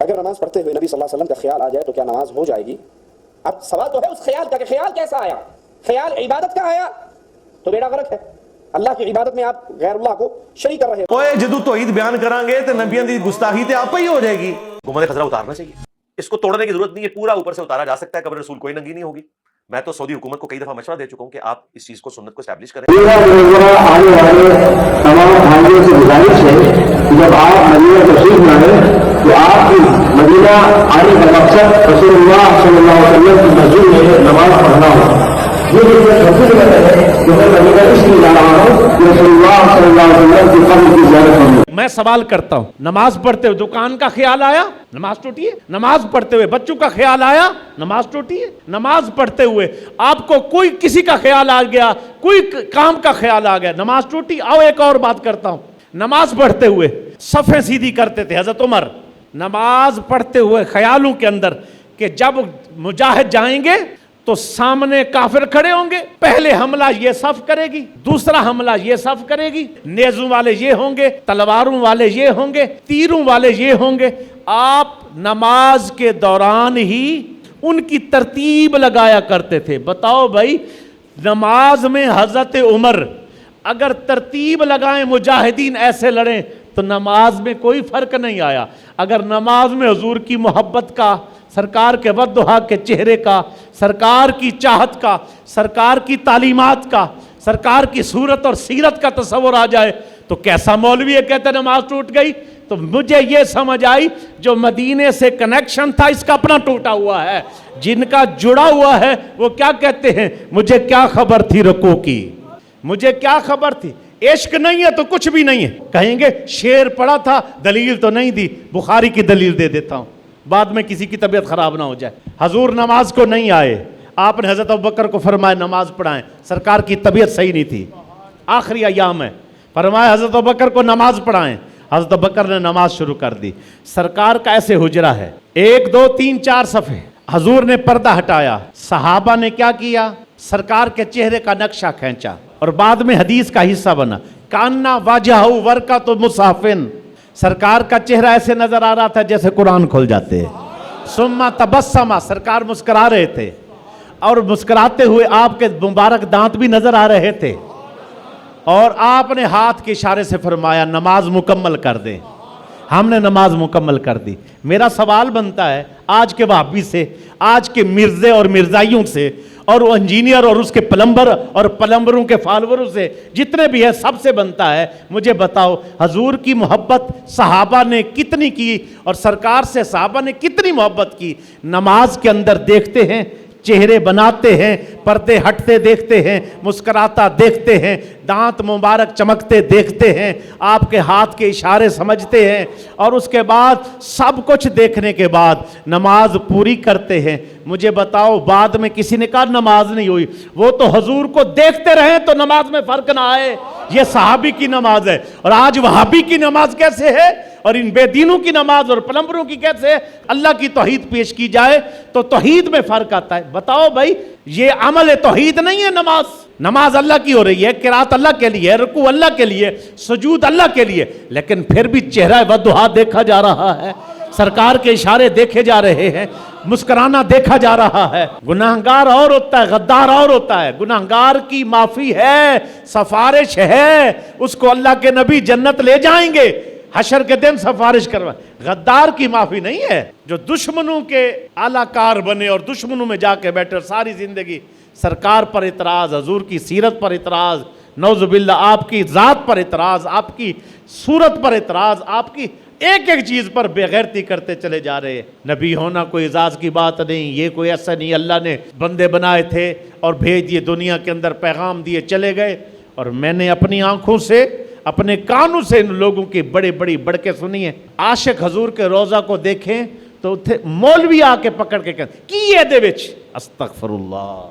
اگر نماز پڑھتے ہوئے نبی صلی اللہ علیہ وسلم کا خیال آ جائے تو کیا نماز ہو جائے گی؟ اب سوال تو ہے اس خیال کا کہ خیال کیسا آیا؟ خیال عبادت کا آیا تو بیڑا غرق ہے. اللہ کی عبادت میں آپ غیر اللہ کو شریک کر رہے ہو. جدو توحید بیان کریں گے تو نبیوں کی گستاخی تے آپ ہی ہو جائے گی. حکومت خزرہ اتارنا چاہیے, اس کو توڑنے کی ضرورت نہیں ہے, پورا اوپر سے اتارا جا سکتا ہے. قبر رسول کوئی ننگی نہیں ہوگی. میں تو سعودی حکومت کو کئی دفعہ مشورہ دے چکا ہوں کہ آپ اس چیز کو سنت کو اسٹیبلش کریں. آنے والے تمام بھائیوں سے گزارش ہے کہ جب آپ مدینہ تشریف لائیں تو آپ کی مدینہ آنے کا مقصد رسول اللہ صلی اللہ علیہ وسلم کی مسجد میں نماز پڑھنا ہو. یہ حقیقت ہے کہ میں مدینہ اس لیے جا رہا ہوں کہ رسول اللہ صلی اللہ علیہ وسلم کی قبر کی زیارت کروں. میں سوال کرتا ہوں, نماز پڑھتے ہوئے دکان کا خیال آیا, نماز ٹوٹی ہے. نماز پڑھتے ہوئے بچوں کا خیال آیا, نماز ٹوٹی ہے. نماز پڑھتے ہوئے آپ کو کوئی کسی کا خیال آ گیا, کوئی کام کا خیال آ گیا, نماز ٹوٹی. آؤ ایک اور بات کرتا ہوں. نماز پڑھتے ہوئے صفیں سیدھی کرتے تھے حضرت عمر. نماز پڑھتے ہوئے خیالوں کے اندر کہ جب مجاہد جائیں گے تو سامنے کافر کھڑے ہوں گے, پہلے حملہ یہ صف کرے گی, دوسرا حملہ یہ صف کرے گی, نیزوں والے یہ ہوں گے, تلواروں والے یہ ہوں گے, تیروں والے یہ ہوں گے. آپ نماز کے دوران ہی ان کی ترتیب لگایا کرتے تھے. بتاؤ بھائی, نماز میں حضرت عمر اگر ترتیب لگائیں مجاہدین ایسے لڑیں تو نماز میں کوئی فرق نہیں آیا. اگر نماز میں حضور کی محبت کا, سرکار کے وضحا کے چہرے کا, سرکار کی چاہت کا, سرکار کی تعلیمات کا, سرکار کی صورت اور سیرت کا تصور آ جائے تو کیسا مولوی ہے کہتے نماز ٹوٹ گئی. تو مجھے یہ سمجھ آئی جو مدینے سے کنیکشن تھا اس کا اپنا ٹوٹا ہوا ہے, جن کا جڑا ہوا ہے وہ کیا کہتے ہیں, مجھے کیا خبر تھی رکوع کی, مجھے کیا خبر تھی. عشق نہیں ہے تو کچھ بھی نہیں ہے. کہیں گے شعر پڑھا تھا, دلیل تو نہیں دی, بخاری کی دلیل دے دیتا ہوں بعد میں کسی کی طبیعت خراب نہ ہو جائے. حضور نماز کو نہیں آئے, آپ نے حضرت ابوبکر کو فرمایا نماز پڑھائیں, سرکار کی طبیعت صحیح نہیں تھی, آخری ایام ہے, فرمایا حضرت ابوبکر کو نماز پڑھائیں. حضرت ابوبکر نے نماز شروع کر دی. سرکار کا ایسے حجرہ ہے, 1 2 3 4 صفحے. حضور نے پردہ ہٹایا, صحابہ نے کیا کیا, سرکار کے چہرے کا نقشہ کھینچا اور بعد میں حدیث کا حصہ بنا. کانا واجہہ ورقۃ مصحفن, سرکار کا چہرہ ایسے نظر آ رہا تھا جیسے قرآن کھل جاتے. ثم تبسم, سرکار مسکرا رہے تھے اور مسکراتے ہوئے آپ کے مبارک دانت بھی نظر آ رہے تھے, اور آپ نے ہاتھ کے اشارے سے فرمایا نماز مکمل کر دیں. ہم نے نماز مکمل کر دی. میرا سوال بنتا ہے آج کے وہابی سے, آج کے مرزے اور مرزائیوں سے, اور وہ انجینئر اور اس کے پلمبر اور پلمبروں کے فالوروں سے, جتنے بھی ہیں سب سے بنتا ہے, مجھے بتاؤ حضور کی محبت صحابہ نے کتنی کی اور سرکار سے صحابہ نے کتنی محبت کی. نماز کے اندر دیکھتے ہیں, چہرے بناتے ہیں, پردے ہٹتے دیکھتے ہیں, مسکراتا دیکھتے ہیں, دانت مبارک چمکتے دیکھتے ہیں, آپ کے ہاتھ کے اشارے سمجھتے ہیں, اور اس کے بعد سب کچھ دیکھنے کے بعد نماز پوری کرتے ہیں. مجھے بتاؤ بعد میں کسی نے کہا نماز نہیں ہوئی, وہ تو حضور کو دیکھتے رہیں تو نماز میں فرق نہ آئے. یہ صحابی کی نماز ہے, اور آج وہابی کی نماز کیسے ہے, اور ان بے دینوں کی نماز اور پلمبروں کی کیسے ہے. اللہ کی توحید پیش کی جائے تو توحید میں فرق آتا ہے. بتاؤ بھائی, یہ عمل توحید نہیں ہے نماز. نماز اللہ کی ہو رہی ہے, قرات اللہ کے لیے, رکوع اللہ کے لیے, سجود اللہ کے لیے, لیکن پھر بھی چہرہ وضحا دیکھا جا رہا ہے, سرکار کے اشارے دیکھے جا رہے ہیں, مسکرانا دیکھا جا رہا ہے. گناہگار اور ہوتا ہے, غدار اور ہوتا ہے. گناہگار کی معافی ہے, سفارش ہے, اس کو اللہ کے نبی جنت لے جائیں گے, حشر کے دن سفارش کروا. غدار کی معافی نہیں ہے, جو دشمنوں کے اعلی کار بنے اور دشمنوں میں جا کے بیٹھے, ساری زندگی سرکار پر اعتراض, حضور کی سیرت پر اعتراض, نعوذ باللہ آپ کی ذات پر اعتراض, آپ کی صورت پر اعتراض, آپ کی ایک ایک چیز پر بے غیرتی کرتے چلے جا رہے ہیں. نبی ہونا کوئی اعزاز کی بات نہیں, یہ کوئی ایسا نہیں, اللہ نے بندے بنائے تھے اور بھیج دیے دنیا کے اندر, پیغام دیے چلے گئے. اور میں نے اپنی آنکھوں سے, اپنے کانوں سے ان لوگوں کی بڑی بڑی بڑکیں سنی ہیں. عاشق حضور کے روضہ کو دیکھیں تو مولوی آ کے پکڑ کے کہتے کی یہ دے وچ, استغفر اللہ.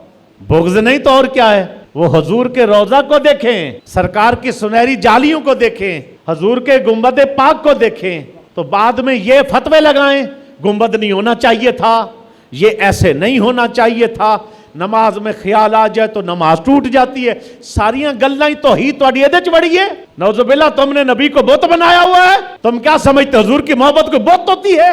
بغض نہیں تو اور کیا ہے. وہ حضور کے روضہ کو دیکھیں, سرکار کی سنہری جالیوں کو دیکھیں, حضور کے گنبد پاک کو دیکھیں, تو بعد میں یہ فتوے لگائیں گنبد نہیں ہونا چاہیے تھا, یہ ایسے نہیں ہونا چاہیے تھا, نماز میں خیال آ جائے تو نماز ٹوٹ جاتی ہے. ساریاں گلاں ہی توحید تہاڈی ادے چ بڑی ہے. نعوذ باللہ, تم نے نبی کو بت بنایا ہوا ہے. تم کیا سمجھتے حضور کی محبت کو بت ہوتی ہے؟